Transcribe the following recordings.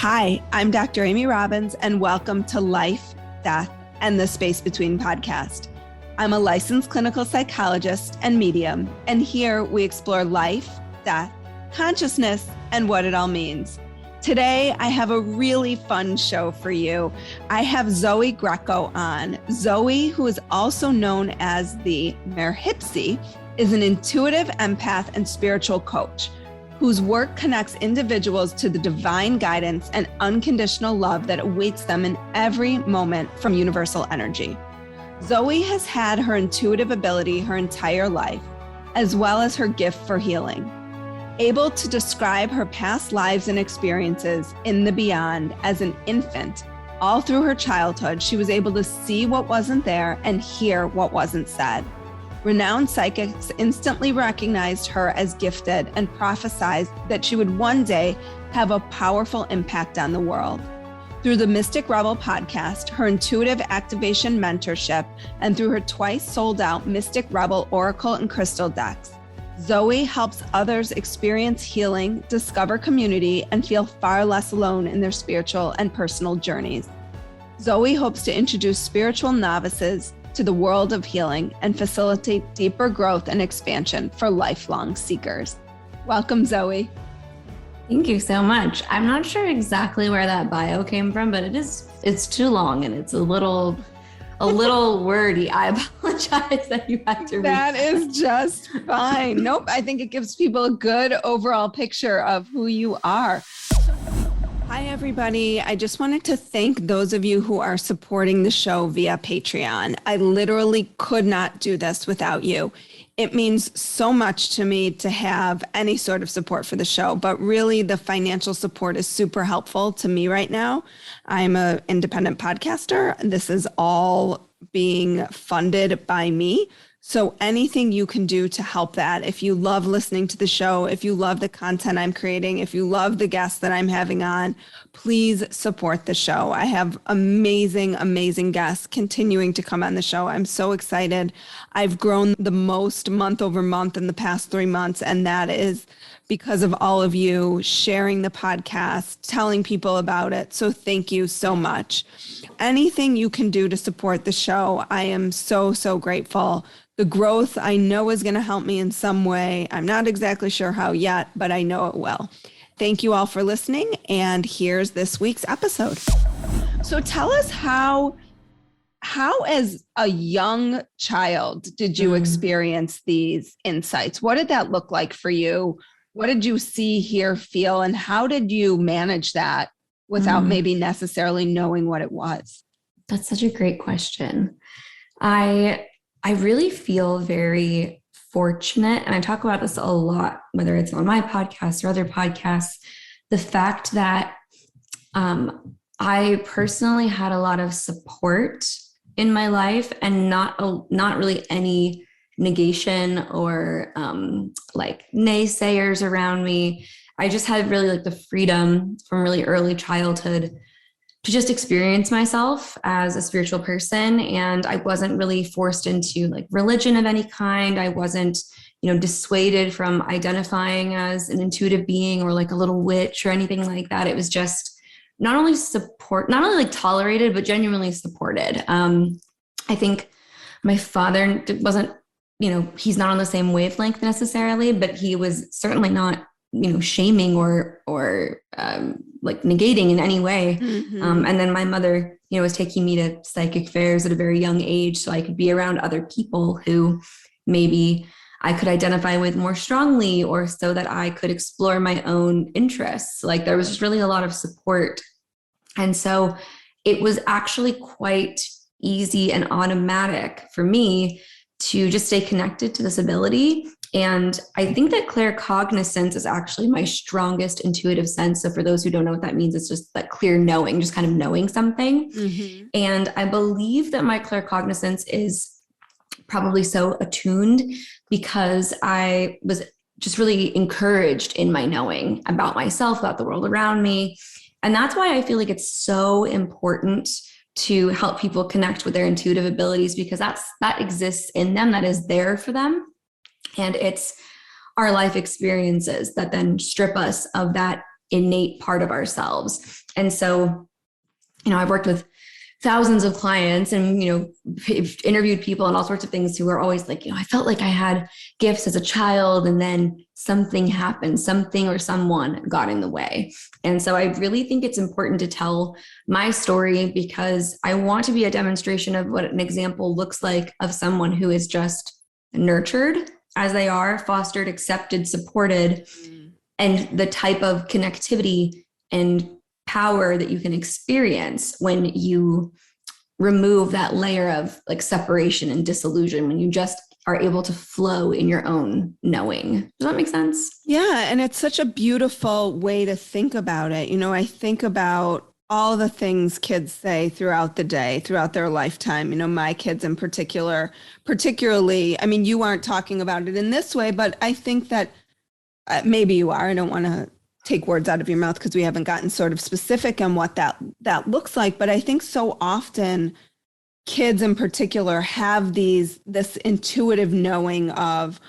Hi, I'm Dr. Amy Robbins, and welcome to Life, Death, and the Space Between podcast. I'm a licensed clinical psychologist and medium, and here we explore life, death, consciousness, and what it all means. Today, I have a really fun show for you. I have Zoey Greco on. Zoey, who is also known as the Merhipsy, is an intuitive empath and spiritual coach whose work connects individuals to the divine guidance and unconditional love that awaits them in every moment from universal energy. Zoey has had her intuitive ability her entire life, as well as her gift for healing. Able to describe her past lives and experiences in the beyond as an infant, all through her childhood, she was able to see what wasn't there and hear what wasn't said. Renowned psychics instantly recognized her as gifted and prophesied that she would one day have a powerful impact on the world. Through the Mystic Rebel podcast, her Intuitive Activation Mentorship, and through her twice sold out Mystic Rebel Oracle and Crystal decks, Zoey helps others experience healing, discover community, and feel far less alone in their spiritual and personal journeys. Zoey hopes to introduce spiritual novices to the world of healing and facilitate deeper growth and expansion for lifelong seekers. Worldwelcome, Zoey. Thank you so much. I'm not sure exactly where that bio came from, but it's too long and it's a little wordy. I apologize that you had to read that. Is just fine. Nope. I think it gives people a good overall picture of who you are. Hi, everybody. I just wanted to thank those of you who are supporting the show via Patreon. I literally could not do this without you. It means so much to me to have any sort of support for the show, but really the financial support is super helpful to me right now. I'm an independent podcaster. This is all being funded by me. So anything you can do to help that, if you love listening to the show, if you love the content I'm creating, if you love the guests that I'm having on, please support the show. I have amazing, amazing guests continuing to come on the show. I'm so excited. I've grown the most month over month in the past 3 months, and that is because of all of you sharing the podcast, telling people about it. So thank you so much. Anything you can do to support the show, I am so, so grateful. The growth I know is going to help me in some way. I'm not exactly sure how yet, but I know it will. Thank you all for listening. And here's this week's episode. So tell us how as a young child did you experience these insights? What did that look like for you? What did you see, hear, feel, and how did you manage that without maybe necessarily knowing what it was? That's such a great question. I really feel very fortunate, and I talk about this a lot, whether it's on my podcast or other podcasts, the fact that I personally had a lot of support in my life and not really any negation or like naysayers around me. I just had really like the freedom from really early childhood to just experience myself as a spiritual person. And I wasn't really forced into like religion of any kind. I wasn't, dissuaded from identifying as an intuitive being or like a little witch or anything like that. It was just not only like tolerated, but genuinely supported. I think my father wasn't, he's not on the same wavelength necessarily, but he was certainly not, shaming or like negating in any way. And then my mother, was taking me to psychic fairs at a very young age so I could be around other people who maybe I could identify with more strongly, or so that I could explore my own interests. Like there was just really a lot of support. And so it was actually quite easy and automatic for me to just stay connected to this ability. And I think that claircognizance is actually my strongest intuitive sense. So for those who don't know what that means, it's just that clear knowing, just kind of knowing something. And I believe that my claircognizance is probably so attuned because I was just really encouraged in my knowing about myself, about the world around me. And that's why I feel like it's so important to help people connect with their intuitive abilities, because that exists in them, that is there for them. And it's our life experiences that then strip us of that innate part of ourselves. And so, I've worked with thousands of clients and, interviewed people and all sorts of things who are always like, I felt like I had gifts as a child and then something happened, something or someone got in the way. And so I really think it's important to tell my story because I want to be a demonstration of what an example looks like of someone who is just nurtured as they are, fostered, accepted, supported, and the type of connectivity and power that you can experience when you remove that layer of like separation and disillusion, when you just are able to flow in your own knowing. Does that make sense? Yeah. And it's such a beautiful way to think about it. I think about all the things kids say throughout the day, throughout their lifetime. My kids in particularly, I mean, you aren't talking about it in this way, but I think that maybe you are. I don't want to take words out of your mouth because we haven't gotten sort of specific on what that looks like. But I think so often kids in particular have this intuitive knowing of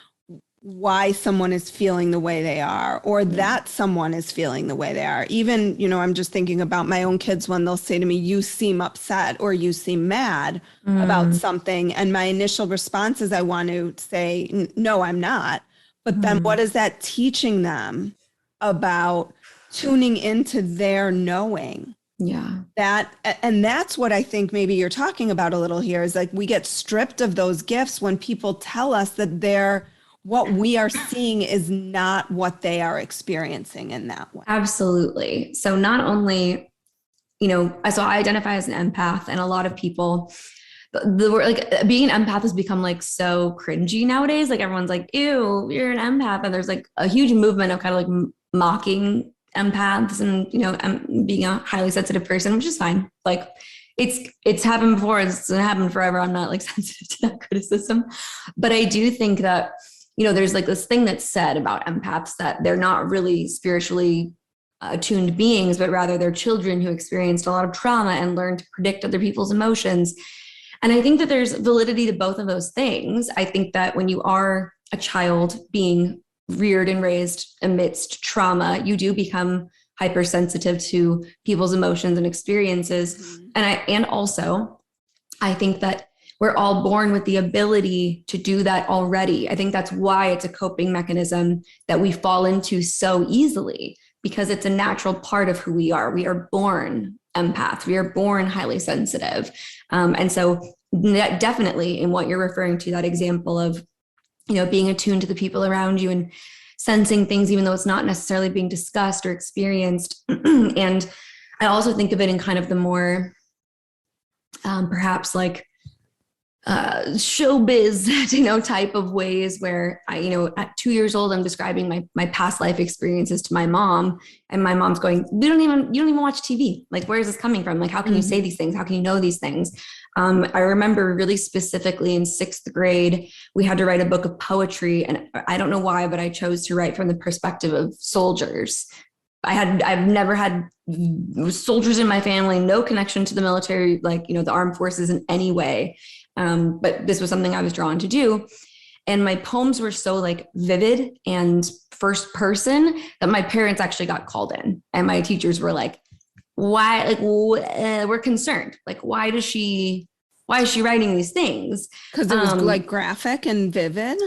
why someone is feeling the way they are, or that someone is feeling the way they are. Even, I'm just thinking about my own kids when they'll say to me, you seem upset or you seem mad about something. And my initial response is I want to say, no, I'm not. But then what is that teaching them about tuning into their knowing? Yeah. And that's what I think maybe you're talking about a little here is like we get stripped of those gifts when people tell us that what we are seeing is not what they are experiencing in that way. Absolutely. So not only, so I identify as an empath, and a lot of people, the word like being an empath has become like so cringy nowadays. Like everyone's like, ew, you're an empath. And there's like a huge movement of kind of like mocking empaths and, being a highly sensitive person, which is fine. Like it's happened before. It's happened forever. I'm not like sensitive to that criticism, but I do think that, there's like this thing that's said about empaths that they're not really spiritually attuned beings, but rather they're children who experienced a lot of trauma and learned to predict other people's emotions. And I think that there's validity to both of those things. I think that when you are a child being reared and raised amidst trauma, you do become hypersensitive to people's emotions and experiences. And also, I think that we're all born with the ability to do that already. I think that's why it's a coping mechanism that we fall into so easily, because it's a natural part of who we are. We are born empaths. We are born highly sensitive. And so that definitely in what you're referring to, that example of, being attuned to the people around you and sensing things, even though it's not necessarily being discussed or experienced. And I also think of it in kind of the more, perhaps like, showbiz, type of ways where I, at 2 years old, I'm describing my past life experiences to my mom, and my mom's going, you don't even watch TV. Like, where is this coming from? Like, how can you say these things? How can you know these things? I remember really specifically in 6th grade, we had to write a book of poetry, and I don't know why, but I chose to write from the perspective of soldiers. I've never had soldiers in my family, no connection to the military, like, the armed forces in any way. But this was something I was drawn to do. And my poems were so like vivid and first person that my parents actually got called in, and my teachers were like, why, like, we're concerned. Like, why is she writing these things? Because it was like graphic and vivid.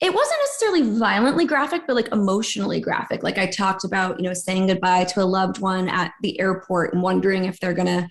It wasn't necessarily violently graphic, but like emotionally graphic. Like I talked about, saying goodbye to a loved one at the airport and wondering if they're going to,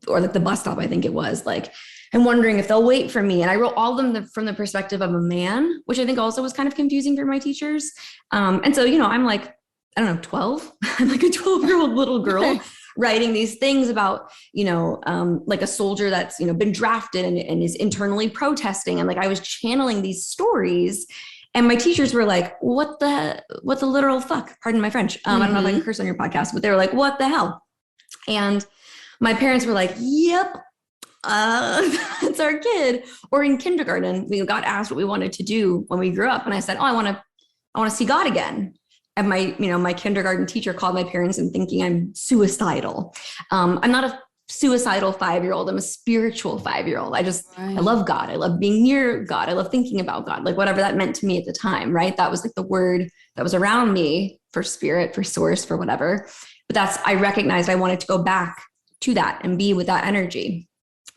or like the bus stop, I think it was, like, and wondering if they'll wait for me. And I wrote all of them from the perspective of a man, which I think also was kind of confusing for my teachers. And so, I'm like, I don't know, 12. I'm like a 12-year-old little girl writing these things about, like a soldier that's, been drafted and is internally protesting. And like, I was channeling these stories, and my teachers were like, what the literal fuck? Pardon my French. I don't know if I can curse on your podcast, but they were like, what the hell? And my parents were like, yep, that's our kid. Or in kindergarten, we got asked what we wanted to do when we grew up. And I said, oh, I want to see God again. And my kindergarten teacher called my parents and thinking I'm suicidal. I'm not a suicidal 5-year-old. I'm a spiritual 5-year-old. I love God. I love being near God. I love thinking about God, like whatever that meant to me at the time, right? That was like the word that was around me for spirit, for source, for whatever. But I recognized I wanted to go back to that and be with that energy.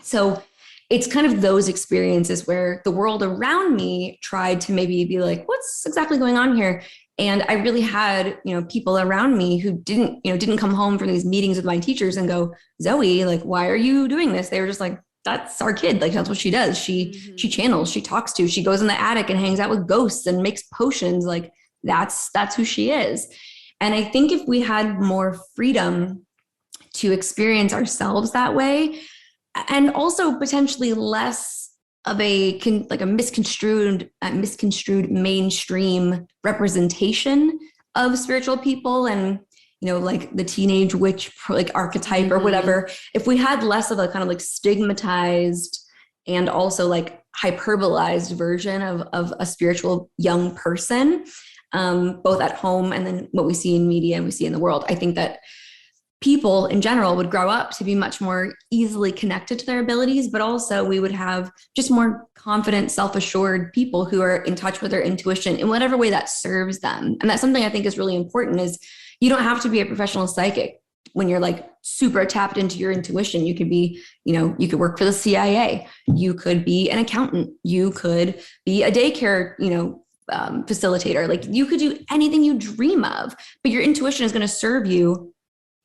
So it's kind of those experiences where the world around me tried to maybe be like, what's exactly going on here? And I really had, people around me who didn't come home from these meetings with my teachers and go, Zoey, like, why are you doing this? They were just like, that's our kid. Like, that's what she does. She channels, she talks to, she goes in the attic and hangs out with ghosts and makes potions. Like that's who she is. And I think if we had more freedom to experience ourselves that way, and also potentially less of a misconstrued mainstream representation of spiritual people, and like the teenage witch like archetype or whatever, if we had less of a kind of like stigmatized and also like hyperbolized version of a spiritual young person, both at home and then what we see in media and we see in the world, I think that people in general would grow up to be much more easily connected to their abilities, but also we would have just more confident, self-assured people who are in touch with their intuition in whatever way that serves them. And that's something I think is really important, is you don't have to be a professional psychic when you're like super tapped into your intuition. You could be, you could work for the CIA, you could be an accountant, you could be a daycare, facilitator. Like you could do anything you dream of, but your intuition is going to serve you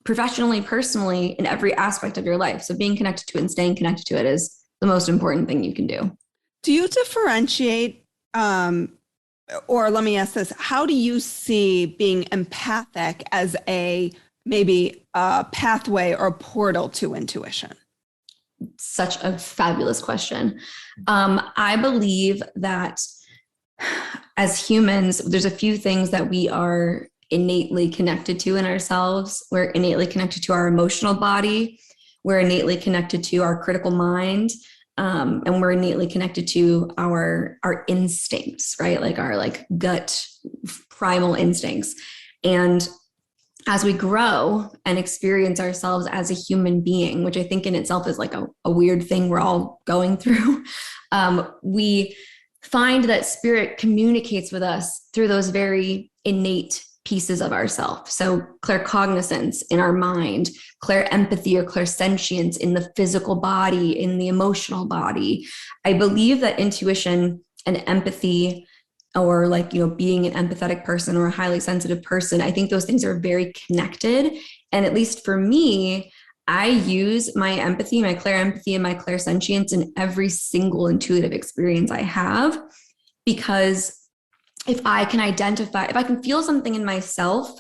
professionally, personally, in every aspect of your life. So being connected to it and staying connected to it is the most important thing you can do. Do you differentiate, or let me ask this, how do you see being empathic as maybe a pathway or a portal to intuition? Such a fabulous question. I believe that as humans, there's a few things that we are innately connected to in ourselves. We're innately connected to our emotional body. We're innately connected to our critical mind. And we're innately connected to our instincts, right? Like our gut primal instincts. And as we grow and experience ourselves as a human being, which I think in itself is like a weird thing we're all going through, we find that spirit communicates with us through those very innate pieces of ourselves. So claircognizance in our mind, clairempathy or clairsentience in the physical body, in the emotional body. I believe that intuition and empathy, or being an empathetic person or a highly sensitive person, I think those things are very connected. And at least for me, I use my empathy, my clairempathy, and my clairsentience in every single intuitive experience I have, because if I can feel something in myself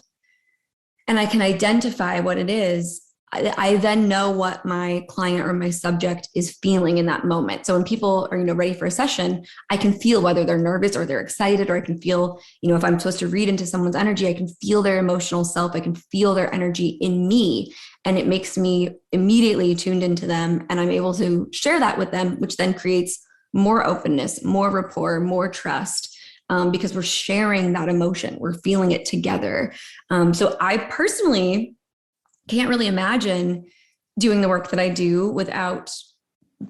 and I can identify what it is, I then know what my client or my subject is feeling in that moment. So when people are, ready for a session, I can feel whether they're nervous or they're excited, or I can feel, if I'm supposed to read into someone's energy, I can feel their emotional self. I can feel their energy in me, and it makes me immediately tuned into them, and I'm able to share that with them, which then creates more openness, more rapport, more trust. Because we're sharing that emotion, we're feeling it together. So I personally can't really imagine doing the work that I do without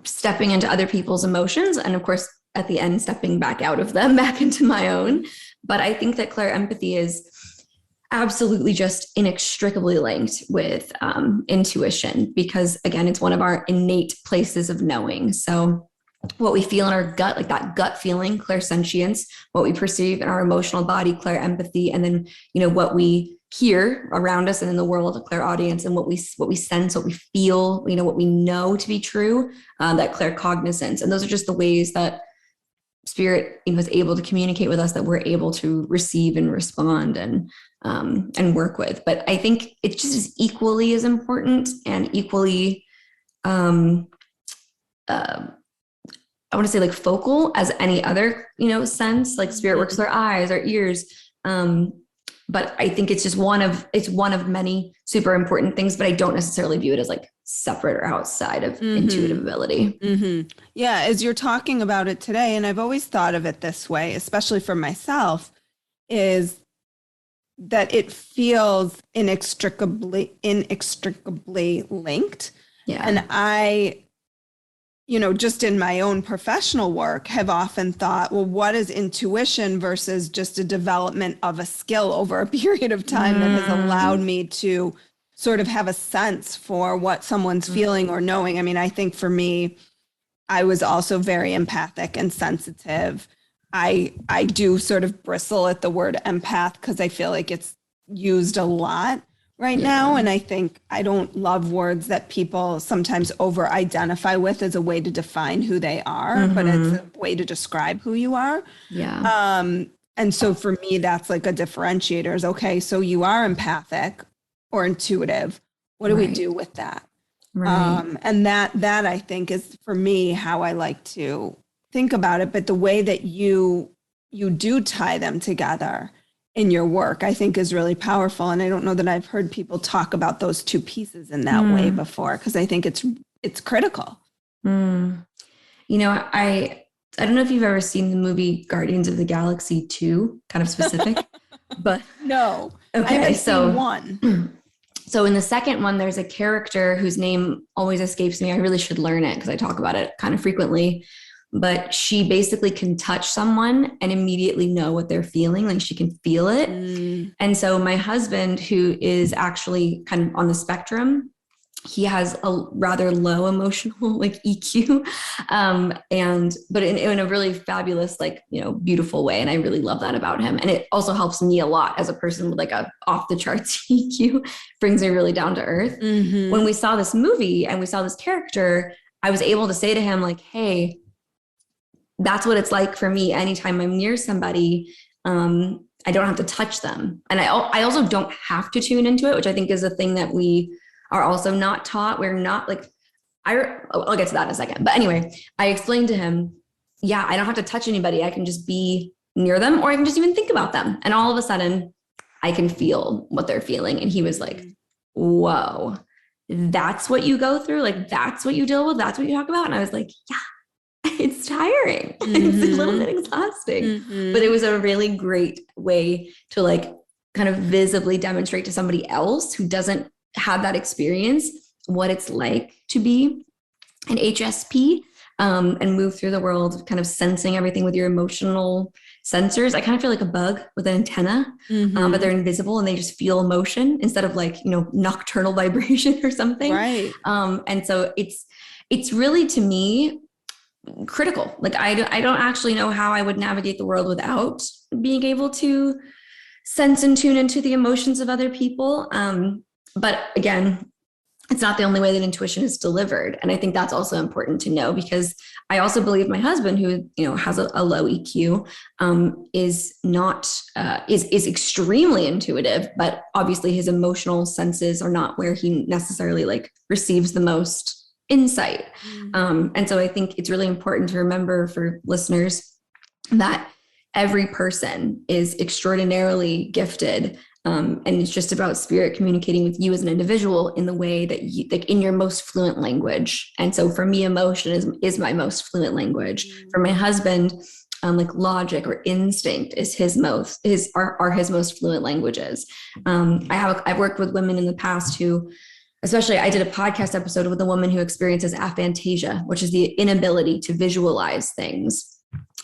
stepping into other people's emotions. And of course, at the end, stepping back out of them, back into my own. But I think that clairempathy is absolutely just inextricably linked with intuition, because again, it's one of our innate places of knowing. So what we feel in our gut, like that gut feeling, clairsentience, what we perceive in our emotional body, clairempathy, and then, what we hear around us and in the world, clairaudience, and what we sense, what we feel, what we know to be true, that claircognizance. And those are just the ways that spirit is able to communicate with us, that we're able to receive and respond and work with. But I think it just is equally as important and equally, I want to say focal as any other, sense. Like spirit works with our eyes, our ears. But I think it's just one of many super important things, but I don't necessarily view it as separate or outside of intuitive ability. Mm-hmm. Yeah. As you're talking about it today, and I've always thought of it this way, especially for myself, is that it feels inextricably linked. Yeah. And I, just in my own professional work, have often thought, well, what is intuition versus just a development of a skill over a period of time that has allowed me to sort of have a sense for what someone's feeling or knowing? I mean, I think for me, I was also very empathic and sensitive. I do sort of bristle at the word empath because I feel like it's used a lot right now. And I think I don't love words that people sometimes over identify with as a way to define who they are, but it's a way to describe who you are. Yeah. And so for me, that's like a differentiator is, okay, so you are empathic or intuitive. What do we do with that? Right. And that I think is for me how I like to think about it. But the way that you do tie them together in your work, I think is really powerful. And I don't know that I've heard people talk about those two pieces in that way before, because I think it's critical. I don't know if you've ever seen the movie Guardians of the Galaxy 2, kind of specific, but no. Okay, I have seen one. So in the second one, there's a character whose name always escapes me. I really should learn it because I talk about it kind of frequently. But she basically can touch someone and immediately know what they're feeling. Like she can feel it. And so my husband, who is actually kind of on the spectrum, he has a rather low emotional like EQ, but in a really fabulous, beautiful way. And I really love that about him. And it also helps me a lot as a person with like a off the charts EQ, brings me really down to earth. When we saw this movie and we saw this character, I was able to say to him like, hey, that's what it's like for me. Anytime I'm near somebody, I don't have to touch them. And I also don't have to tune into it, which I think is a thing that we are also not taught. We're not like, I'll get to that in a second. But anyway, I explained to him, yeah, I don't have to touch anybody. I can just be near them, or I can just even think about them. And all of a sudden I can feel what they're feeling. And he was like, whoa, that's what you go through. Like, that's what you deal with. That's what you talk about. And I was like, yeah, it's tiring. It's a little bit exhausting, but it was a really great way to like kind of visibly demonstrate to somebody else who doesn't have that experience what it's like to be an HSP, and move through the world kind of sensing everything with your emotional sensors. I kind of feel like a bug with an antenna, but they're invisible and they just feel emotion instead of like, nocturnal vibration or something. Right. And so it's really, to me, critical. Like I don't actually know how I would navigate the world without being able to sense and tune into the emotions of other people. But again, it's not the only way that intuition is delivered. And I think that's also important to know, because I also believe my husband, who, has a low EQ, is extremely intuitive, but obviously his emotional senses are not where he necessarily like receives the most insight. And so I think it's really important to remember for listeners that every person is extraordinarily gifted. And it's just about spirit communicating with you as an individual in the way that you, like in your most fluent language. And so for me, emotion is my most fluent language. For my husband, like logic or instinct is his most fluent languages. I've worked with women in the past who, especially I did a podcast episode with a woman who experiences aphantasia, which is the inability to visualize things.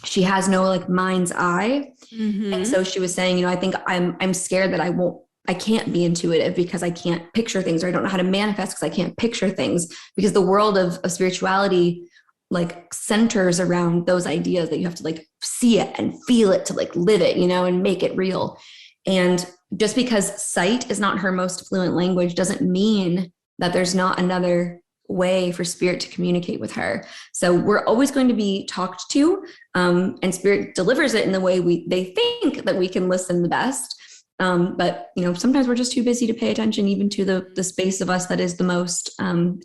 She has no like mind's eye. And so she was saying, I think I'm scared that I can't be intuitive because I can't picture things, or I don't know how to manifest because I can't picture things, because the world of spirituality like centers around those ideas that you have to like see it and feel it to like live it, and make it real. And just because sight is not her most fluent language doesn't mean that there's not another way for spirit to communicate with her. So we're always going to be talked to, and spirit delivers it in the way they think that we can listen the best. But sometimes we're just too busy to pay attention even to the space of us that is the most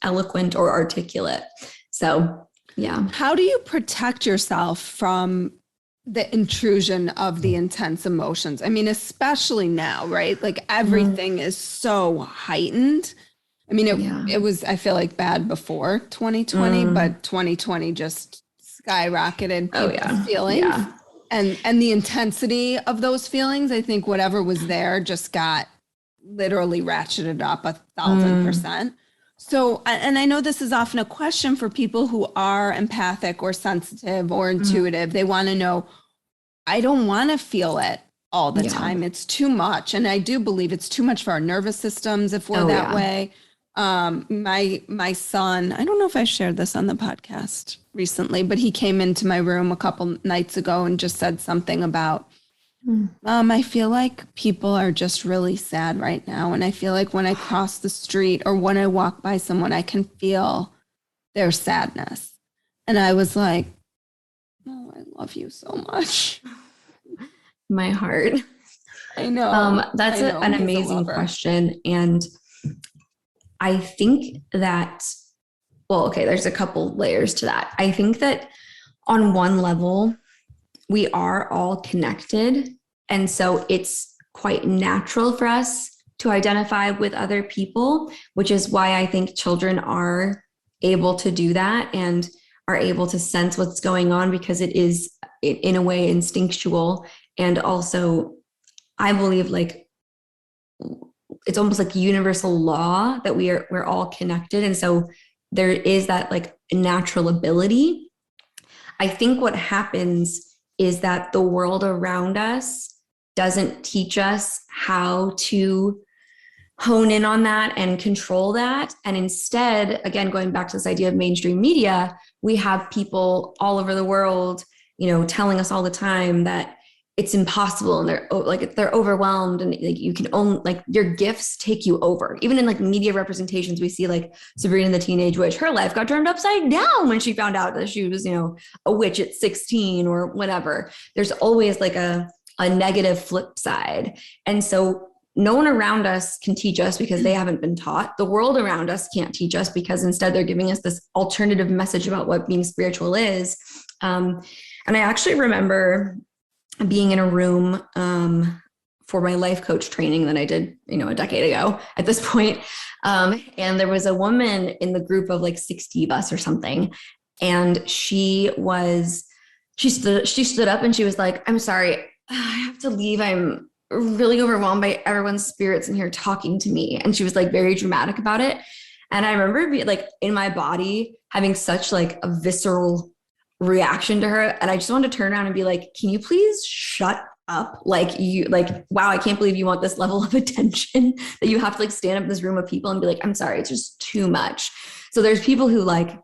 eloquent or articulate. So yeah. How do you protect yourself from the intrusion of the intense emotions? I mean, especially now, right? Like everything is so heightened. I mean, it was, I feel like, bad before 2020, but 2020 just skyrocketed people's feelings. Yeah. And the intensity of those feelings, I think whatever was there just got literally ratcheted up 1,000%. So, and I know this is often a question for people who are empathic or sensitive or intuitive. They want to know, I don't want to feel it all the time. It's too much. And I do believe it's too much for our nervous systems if we're that way. My son, I don't know if I shared this on the podcast recently, but he came into my room a couple nights ago and just said something about, I feel like people are just really sad right now. And I feel like when I cross the street or when I walk by someone, I can feel their sadness. And I was like, oh, I love you so much. My heart. I know. That's an amazing question. And I think that, well, okay, there's a couple layers to that. I think that on one level, we are all connected. And so it's quite natural for us to identify with other people, which is why I think children are able to do that and are able to sense what's going on, because it is in a way instinctual. And also, I believe like it's almost like universal law that we're all connected. And so there is that like natural ability. I think what happens is that the world around us doesn't teach us how to hone in on that and control that. And instead, again, going back to this idea of mainstream media, we have people all over the world, telling us all the time that it's impossible and they're overwhelmed and like you can own, like your gifts take you over. Even in like media representations, we see like Sabrina the Teenage Witch, her life got turned upside down when she found out that she was, a witch at 16 or whatever. There's always like a negative flip side. And so no one around us can teach us because they haven't been taught. The world around us can't teach us because instead they're giving us this alternative message about what being spiritual is. And I actually remember being in a room for my life coach training that I did, a decade ago at this point. And there was a woman in the group of like 60 of us or something. And she stood up and she was like, I'm sorry, I have to leave. I'm really overwhelmed by everyone's spirits in here talking to me. And she was like very dramatic about it. And I remember being like in my body having such like a visceral reaction to her. And I just wanted to turn around and be like, can you please shut up? Wow, I can't believe you want this level of attention that you have to like stand up in this room of people and be like, I'm sorry, it's just too much. So there's people who like,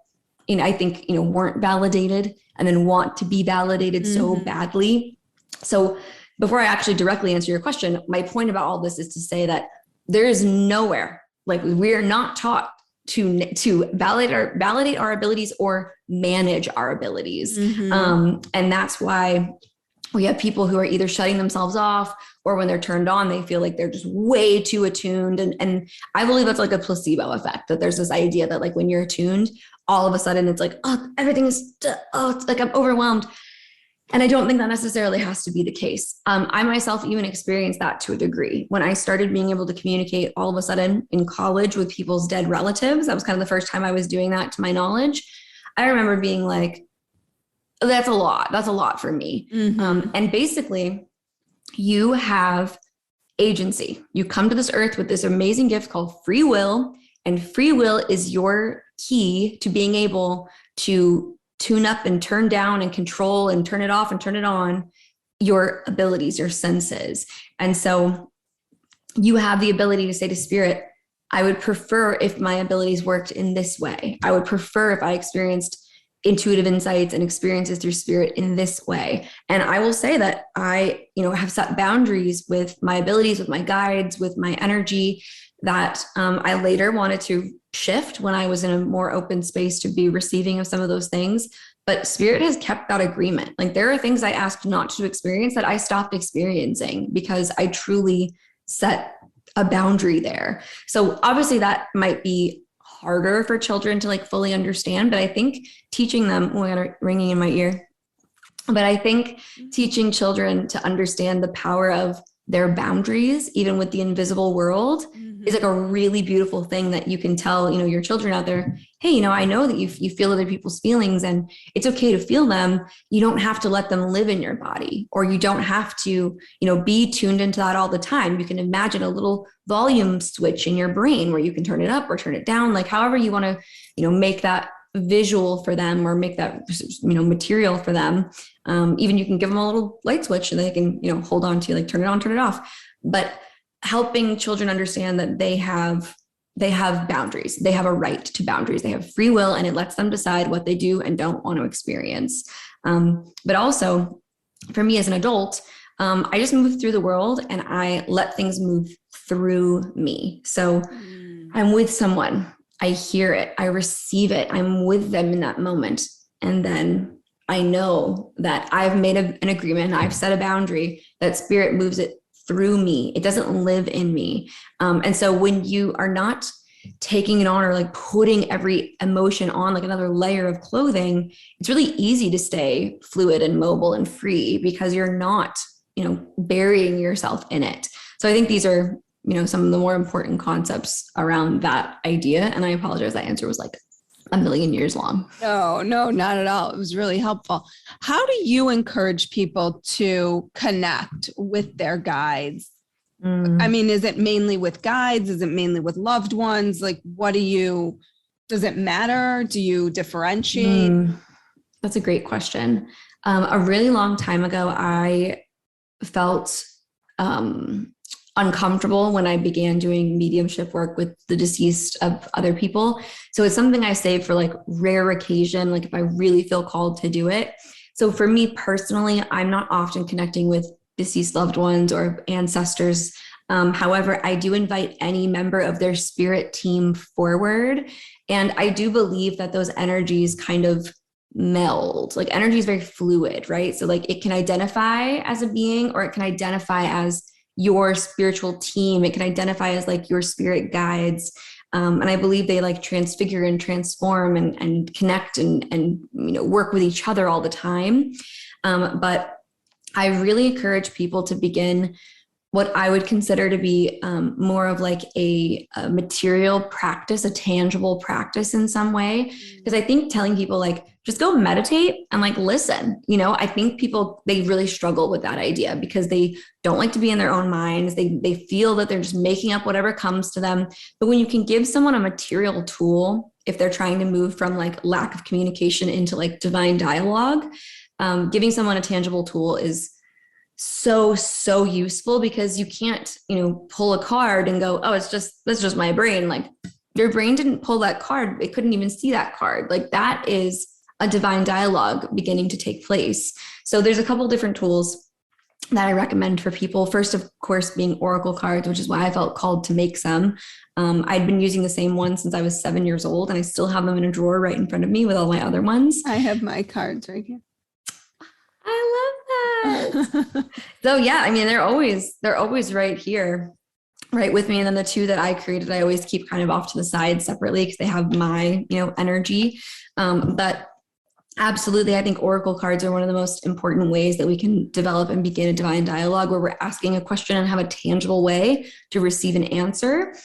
I think, weren't validated and then want to be validated so badly. So before I actually directly answer your question, my point about all this is to say that there is nowhere, like we're not taught to validate our abilities or manage our abilities. And that's why we have people who are either shutting themselves off or when they're turned on, they feel like they're just way too attuned. And I believe that's like a placebo effect, that there's this idea that like when you're attuned, all of a sudden it's like, oh, everything is, it's like I'm overwhelmed. And I don't think that necessarily has to be the case. I myself even experienced that to a degree. When I started being able to communicate all of a sudden in college with people's dead relatives, that was kind of the first time I was doing that to my knowledge. I remember being like, that's a lot. That's a lot for me. And basically, you have agency. You come to this earth with this amazing gift called free will, and free will is your key to being able to tune up and turn down and control and turn it off and turn it on your abilities, your senses. And so you have the ability to say to spirit, I would prefer if my abilities worked in this way. I would prefer if I experienced intuitive insights and experiences through spirit in this way. And I will say that I, have set boundaries with my abilities, with my guides, with my energy that I later wanted to shift when I was in a more open space to be receiving of some of those things. But spirit has kept that agreement. Like there are things I asked not to experience that I stopped experiencing because I truly set a boundary there. So obviously that might be harder for children to like fully understand, but I think teaching them, I got a ringing in my ear, but I think teaching children to understand the power of their boundaries, even with the invisible world, is like a really beautiful thing that you can tell, your children out there, hey, I know that you feel other people's feelings and it's okay to feel them. You don't have to let them live in your body, or you don't have to, be tuned into that all the time. You can imagine a little volume switch in your brain where you can turn it up or turn it down, like however you want to, make that visual for them or make that, material for them. Even you can give them a little light switch and they can, hold on to, like turn it on, turn it off. But helping children understand that they have boundaries. They have a right to boundaries. They have free will, and it lets them decide what they do and don't want to experience. But also for me as an adult, I just move through the world and I let things move through me. So I'm with someone, I hear it, I receive it, I'm with them in that moment. And then I know that I've made an agreement, I've set a boundary, that spirit moves it through me. It doesn't live in me. And so when you are not taking it on or like putting every emotion on like another layer of clothing, it's really easy to stay fluid and mobile and free because you're not, burying yourself in it. So I think these are, some of the more important concepts around that idea. And I apologize, that answer was like a million years long. No, not at all. It was really helpful. How do you encourage people to connect with their guides? I mean, is it mainly with guides? Is it mainly with loved ones? Like, does it matter? Do you differentiate? That's a great question. A really long time ago, I felt uncomfortable when I began doing mediumship work with the deceased of other people. So it's something I save for like rare occasion, like if I really feel called to do it. So for me personally, I'm not often connecting with deceased loved ones or ancestors. However, I do invite any member of their spirit team forward. And I do believe that those energies kind of meld. Like energy is very fluid, right? So like it can identify as a being or it can identify as your spiritual team. It can identify as like your spirit guides. And I believe they like transfigure and transform and connect and work with each other all the time. But I really encourage people to begin what I would consider to be more of like a material practice, a tangible practice in some way. Because I think telling people like, just go meditate and like listen, I think people, they really struggle with that idea because they don't like to be in their own minds. They feel that they're just making up whatever comes to them. But when you can give someone a material tool, if they're trying to move from like lack of communication into like divine dialogue, giving someone a tangible tool is so useful because you can't, pull a card and go, oh, that's just my brain. Like your brain didn't pull that card. It couldn't even see that card. Like that is a divine dialogue beginning to take place. So there's a couple different tools that I recommend for people. First, of course, being oracle cards, which is why I felt called to make some. I'd been using the same one since I was 7 years old, and I still have them in a drawer right in front of me with all my other ones. I have my cards right here. I love that. So yeah, I mean, they're always right here, right with me. And then the two that I created, I always keep kind of off to the side separately because they have my, energy. But absolutely, I think oracle cards are one of the most important ways that we can develop and begin a divine dialogue where we're asking a question and have a tangible way to receive an answer.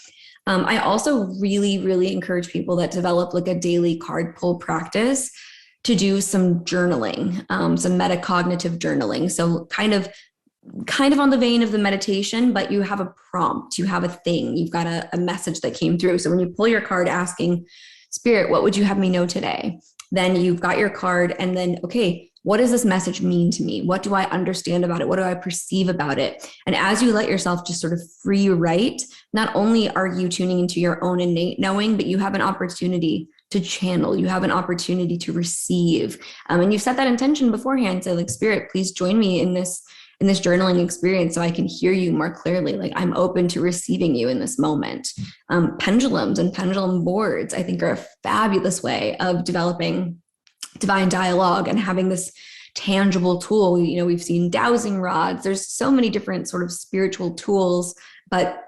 I also really, really encourage people that develop like a daily card pull practice to do some journaling, some metacognitive journaling. So kind of on the vein of the meditation, but you have a prompt, you have a thing, you've got a message that came through. So when you pull your card asking, Spirit, what would you have me know today? Then you've got your card and then, okay, what does this message mean to me? What do I understand about it? What do I perceive about it? And as you let yourself just sort of free write, not only are you tuning into your own innate knowing, but you have an opportunity to channel, you have an opportunity to receive. And you've set that intention beforehand. So like, Spirit, please join me in this journaling experience so I can hear you more clearly. Like I'm open to receiving you in this moment. Pendulums and pendulum boards, I think, are a fabulous way of developing divine dialogue and having this tangible tool. We've seen dowsing rods. There's so many different sort of spiritual tools, but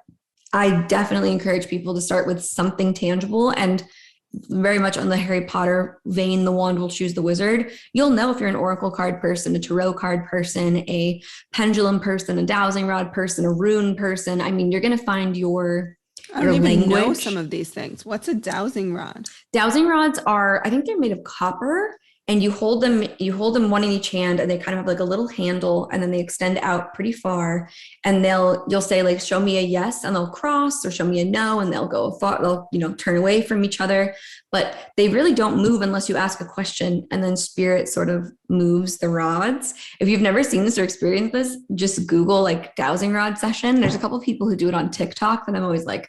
I definitely encourage people to start with something tangible. And very much on the Harry Potter vein, the wand will choose the wizard. You'll know if you're an oracle card person, a tarot card person, a pendulum person, a dowsing rod person, a rune person. I mean, you're going to find your even know some of these things. What's a dowsing rod? Dowsing rods are, I think they're made of copper, and you hold them one in each hand, and they kind of have like a little handle, and then they extend out pretty far, and you'll say like, show me a yes, and they'll cross, or show me a no, and they'll turn away from each other, but they really don't move unless you ask a question, and then spirit sort of moves the rods. If you've never seen this or experienced this, just Google like dowsing rod session. There's a couple of people who do it on TikTok, and I'm always like,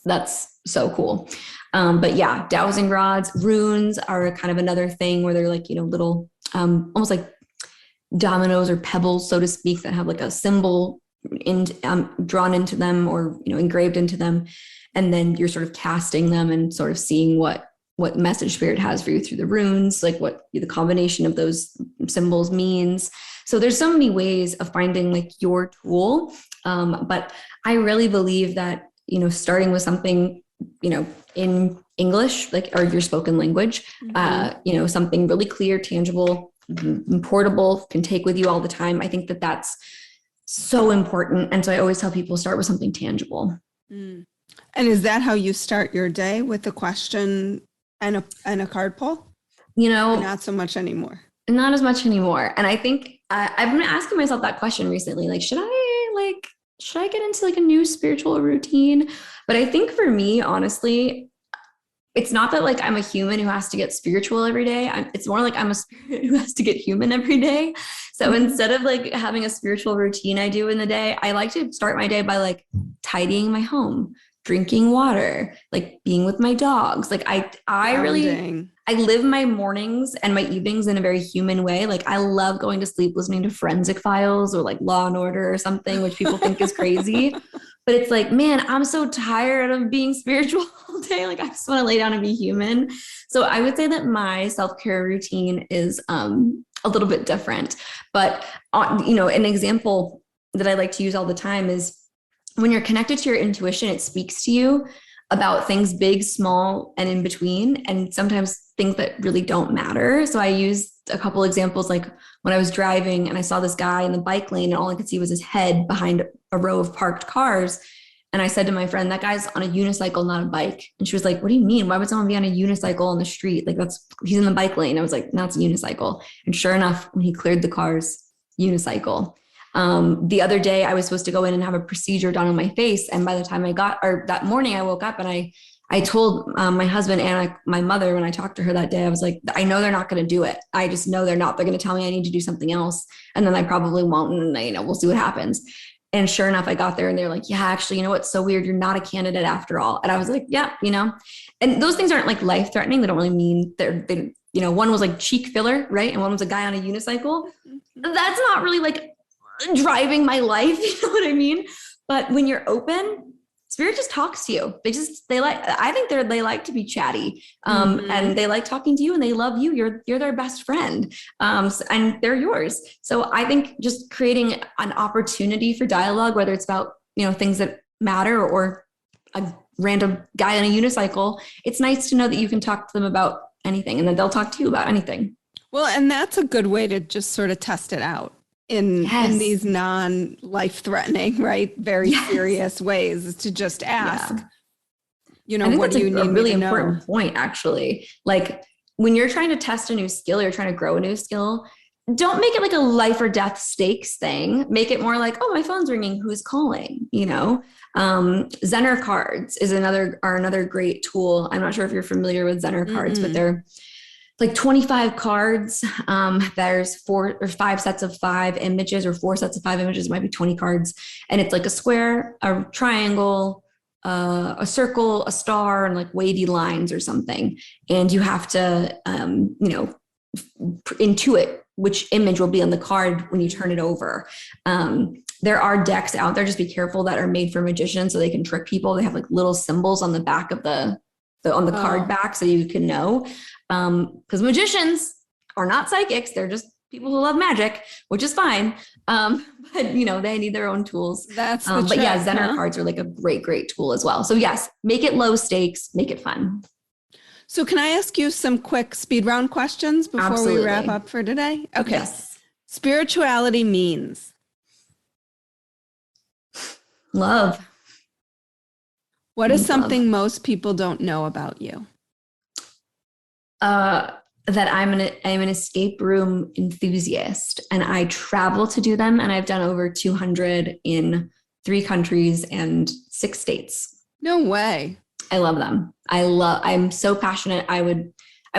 that's so cool. But yeah, dowsing rods, runes are kind of another thing where they're like, little, almost like dominoes or pebbles, so to speak, that have like a symbol drawn into them or, engraved into them. And then you're sort of casting them and sort of seeing what message spirit has for you through the runes, like what the combination of those symbols means. So there's so many ways of finding like your tool. But I really believe that, starting with something, in English, like, or your spoken language, something really clear, tangible, portable, can take with you all the time. I think that that's so important. And so I always tell people, start with something tangible. Mm. And is that how you start your day, with a question and a card pull? Or not so much anymore. Not as much anymore. And I think I've been asking myself that question recently, like, should I get into like a new spiritual routine? But I think for me, honestly, it's not that like I'm a human who has to get spiritual every day. It's more like I'm a spirit who has to get human every day. So instead of like having a spiritual routine I do in the day, I like to start my day by like tidying my home, drinking water, like being with my dogs. Like I live my mornings and my evenings in a very human way. Like I love going to sleep listening to Forensic Files or like Law and Order or something, which people think is crazy. But it's like, man, I'm so tired of being spiritual all day. Like I just want to lay down and be human. So I would say that my self-care routine is a little bit different. But, an example that I like to use all the time is when you're connected to your intuition, it speaks to you about things big, small, and in between, and sometimes things that really don't matter. So I used a couple examples, like when I was driving and I saw this guy in the bike lane and all I could see was his head behind a row of parked cars. And I said to my friend, that guy's on a unicycle, not a bike. And she was like, what do you mean? Why would someone be on a unicycle on the street? Like he's in the bike lane. I was like, no, it's a unicycle. And sure enough, when he cleared the cars, unicycle. The other day I was supposed to go in and have a procedure done on my face. And by the time that morning I woke up and I told my husband and my mother, when I talked to her that day, I was like, I know they're not going to do it. I just know they're not. They're going to tell me I need to do something else. And then I probably won't. And we'll see what happens. And sure enough, I got there and they're like, yeah, actually, what's so weird? You're not a candidate after all. And I was like, yeah, and those things aren't like life threatening. They don't really mean they one was like cheek filler, right? And one was a guy on a unicycle. That's not really like driving my life. You know what I mean? But when you're open, spirit just talks to you. I think they like to be chatty, and they like talking to you and they love you. You're their best friend. And they're yours. So I think just creating an opportunity for dialogue, whether it's about, things that matter or a random guy on a unicycle, it's nice to know that you can talk to them about anything and that they'll talk to you about anything. Well, and that's a good way to just sort of test it out in these non-life threatening, right? Very serious ways, is to just ask, what do you need? A really important point, actually. Like when you're trying to test a new skill, you're trying to grow a new skill, don't make it like a life or death stakes thing. Make it more like, oh, my phone's ringing. Who's calling? Zener cards is another great tool. I'm not sure if you're familiar with Zener cards, but they're like 25 cards. There's 4 or 5 sets of 5 images, or 4 sets of 5 images. It might be 20 cards. And it's like a square, a triangle, a circle, a star, and like wavy lines or something. And you have to, intuit which image will be on the card when you turn it over. There are decks out there, just be careful, that are made for magicians so they can trick people. They have like little symbols on the back of the card back, so you can know. Because magicians are not psychics. They're just people who love magic, which is fine. But they need their own tools. That's the but trick, yeah, Zener cards are like a great tool as well. So yes, make it low stakes, make it fun. So can I ask you some quick speed round questions before Absolutely. we wrap up for today? Okay. Yes. Spirituality means? Love. What is Means something love. most people don't know about you? That I'm an escape room enthusiast, and I travel to do them, and I've done over 200 in 3 countries and 6 states. No way. I love them. I'm so passionate. I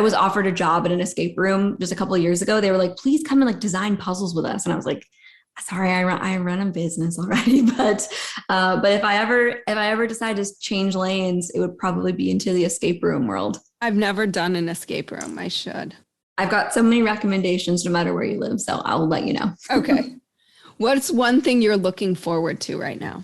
was offered a job at an escape room just a couple of years ago. They were like, please come and like design puzzles with us. And I was like, sorry, I run a business already. But if I ever decide to change lanes, it would probably be into the escape room world. I've never done an escape room. I should. I've got so many recommendations no matter where you live. So I'll let you know. Okay. What's one thing you're looking forward to right now?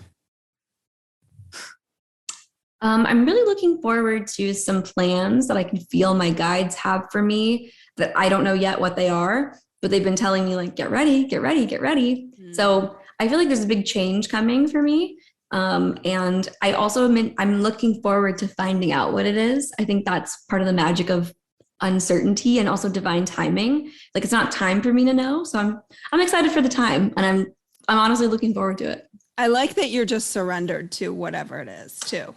I'm really looking forward to some plans that I can feel my guides have for me that I don't know yet what they are, but they've been telling me like, get ready, get ready, get ready. So I feel like there's a big change coming for me. And I also I'm looking forward to finding out what it is. I think that's part of the magic of uncertainty and also divine timing. Like it's not time for me to know. So I'm excited for the time, and I'm honestly looking forward to it. I like that you're just surrendered to whatever it is too.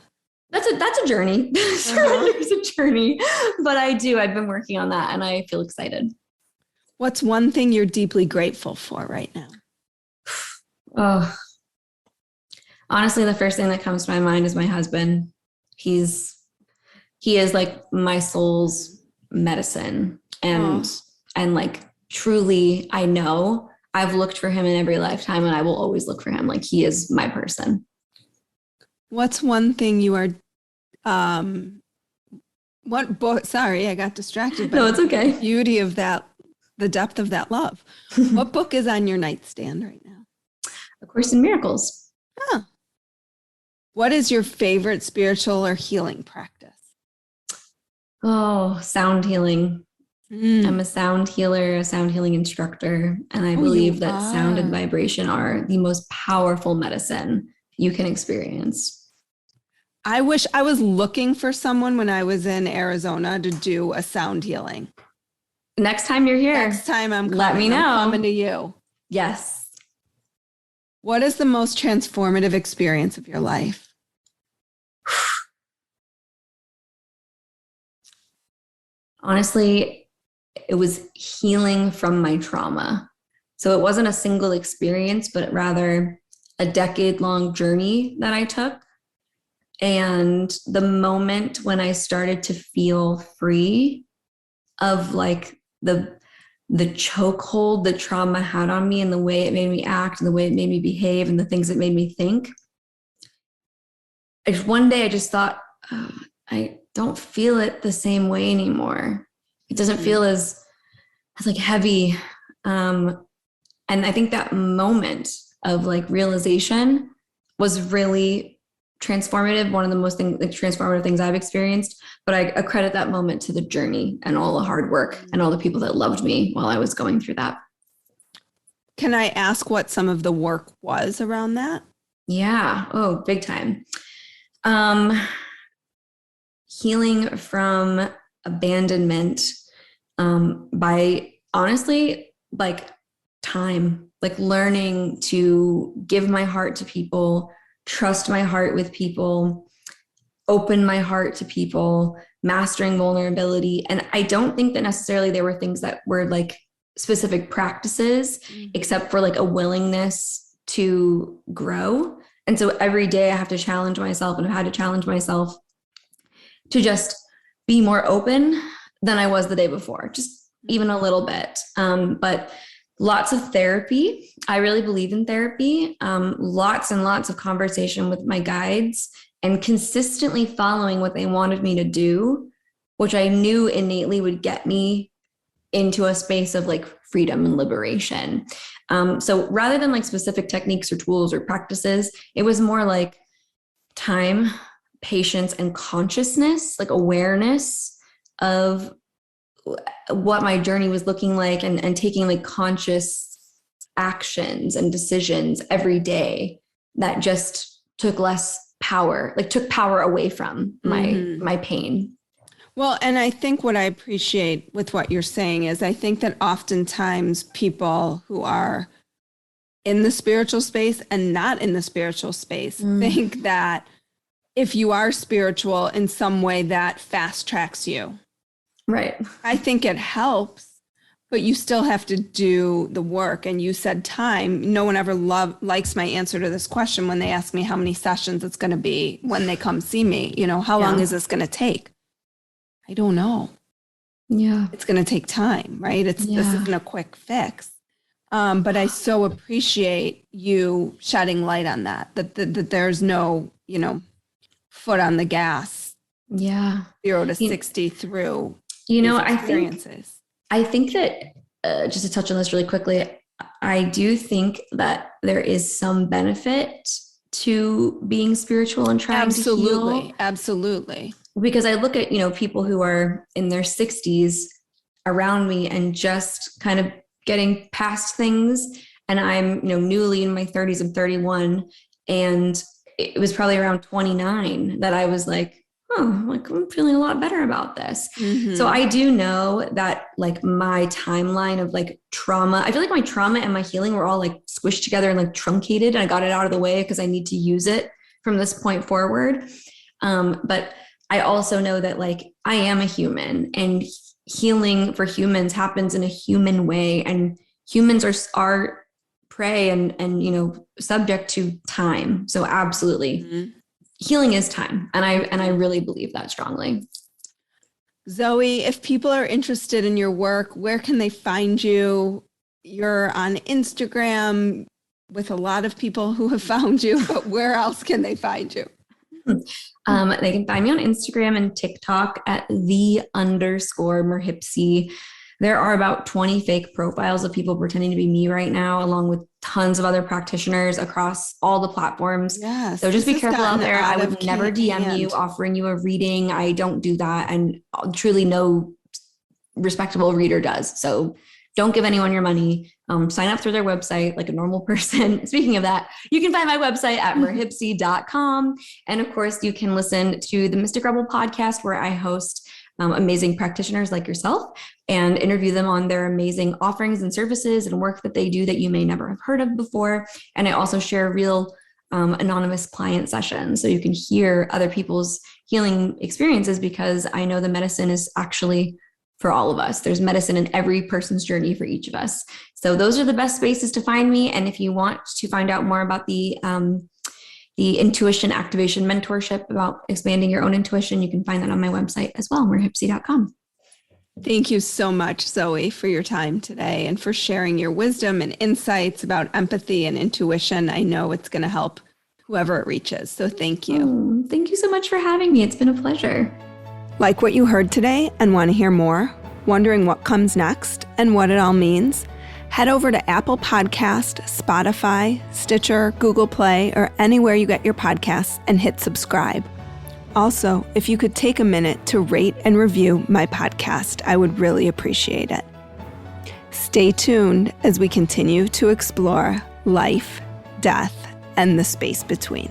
That's a journey. Surrender's a journey, but I've been working on that, and I feel excited. What's one thing you're deeply grateful for right now? Oh, honestly, the first thing that comes to my mind is my husband. He is like my soul's medicine, and like truly, I know I've looked for him in every lifetime, and I will always look for him. Like he is my person. What's one thing you are, what book, sorry, I got distracted by No, it's okay. the beauty of that, the depth of that love. What book is on your nightstand right now? A Course in Miracles. Huh. What is your favorite spiritual or healing practice? Oh, sound healing. I'm a sound healer, a sound healing instructor, and I believe that sound and vibration are the most powerful medicine you can experience. I wish I was looking for someone when I was in Arizona to do a sound healing. Next time you're here, next time I'm coming, let me know. I'm coming to you. Yes. What is the most transformative experience of your life? Honestly, it was healing from my trauma. So it wasn't a single experience, but rather a decade-long journey that I took. And the moment when I started to feel free of like the chokehold the trauma had on me and the way it made me act and the way it made me behave and the things it made me think. One day I just thought, I don't feel it the same way anymore. It doesn't feel as like heavy. And I think that moment of like realization was really transformative, one of the most transformative things I've experienced. But I accredit that moment to the journey and all the hard work and all the people that loved me while I was going through that. Can I ask what some of the work was around that? Yeah. Oh, big time. Healing from abandonment by honestly, like time, like learning to give my heart to people, trust my heart with people, open my heart to people, mastering vulnerability. And I don't think that necessarily there were things that were like specific practices, except for like a willingness to grow. And so every day I have to challenge myself, and I've had to challenge myself to just be more open than I was the day before, just even a little bit. But lots of therapy. I really believe in therapy. Lots and lots of conversation with my guides and consistently following what they wanted me to do, which I knew innately would get me into a space of like freedom and liberation. So rather than like specific techniques or tools or practices, it was more like time, patience, and consciousness, like awareness of what my journey was looking like, and taking like conscious actions and decisions every day that just took less power, like took power away from my pain. Well, and I think what I appreciate with what you're saying is I think that oftentimes people who are in the spiritual space and not in the spiritual space think that if you are spiritual in some way, that fast tracks you. Right. I think it helps, but you still have to do the work. And you said time. No one ever likes my answer to this question when they ask me how many sessions it's going to be when they come see me. How long is this going to take? I don't know. Yeah. It's going to take time, right? This isn't a quick fix. But I so appreciate you shedding light on that there's no, foot on the gas. Yeah. 0 to 60 through experiences. I think that just to touch on this really quickly, I do think that there is some benefit to being spiritual and trying to heal. Absolutely. Because I look at, people who are in their 60s around me and just kind of getting past things. And I'm, newly in my 30s. I'm 31. And it was probably around 29 that I was like, I'm feeling a lot better about this. Mm-hmm. So I do know that my timeline of trauma, I feel like my trauma and my healing were all squished together and truncated, and I got it out of the way because I need to use it from this point forward. But I also know that I am a human, and healing for humans happens in a human way, and humans are prey and subject to time. So absolutely. Mm-hmm. Healing is time. And I really believe that strongly. Zoey, if people are interested in your work, where can they find you? You're on Instagram with a lot of people who have found you, but where else can they find you? They can find me on Instagram and TikTok at _Merhipsy. There are about 20 fake profiles of people pretending to be me right now, along with tons of other practitioners across all the platforms. Yes, so just be careful out there. I would never DM you offering you a reading. I don't do that. And truly no respectable reader does. So don't give anyone your money. Sign up through their website like a normal person. Speaking of that, you can find my website at merhipsy.com. And of course, you can listen to the Mystic Rebel podcast, where I host amazing practitioners like yourself and interview them on their amazing offerings and services and work that they do that you may never have heard of before. And I also share real anonymous client sessions, so you can hear other people's healing experiences, because I know the medicine is actually for all of us. There's medicine in every person's journey for each of us. So those are the best spaces to find me. And if you want to find out more about the Intuition Activation Mentorship, about expanding your own intuition, you can find that on my website as well, merhipsy.com. Thank you so much, Zoey, for your time today and for sharing your wisdom and insights about empathy and intuition. I know it's going to help whoever it reaches. So thank you. Thank you so much for having me. It's been a pleasure. Like what you heard today and want to hear more? Wondering what comes next and what it all means? Head over to Apple Podcast, Spotify, Stitcher, Google Play, or anywhere you get your podcasts and hit subscribe. Also, if you could take a minute to rate and review my podcast, I would really appreciate it. Stay tuned as we continue to explore life, death, and the space between.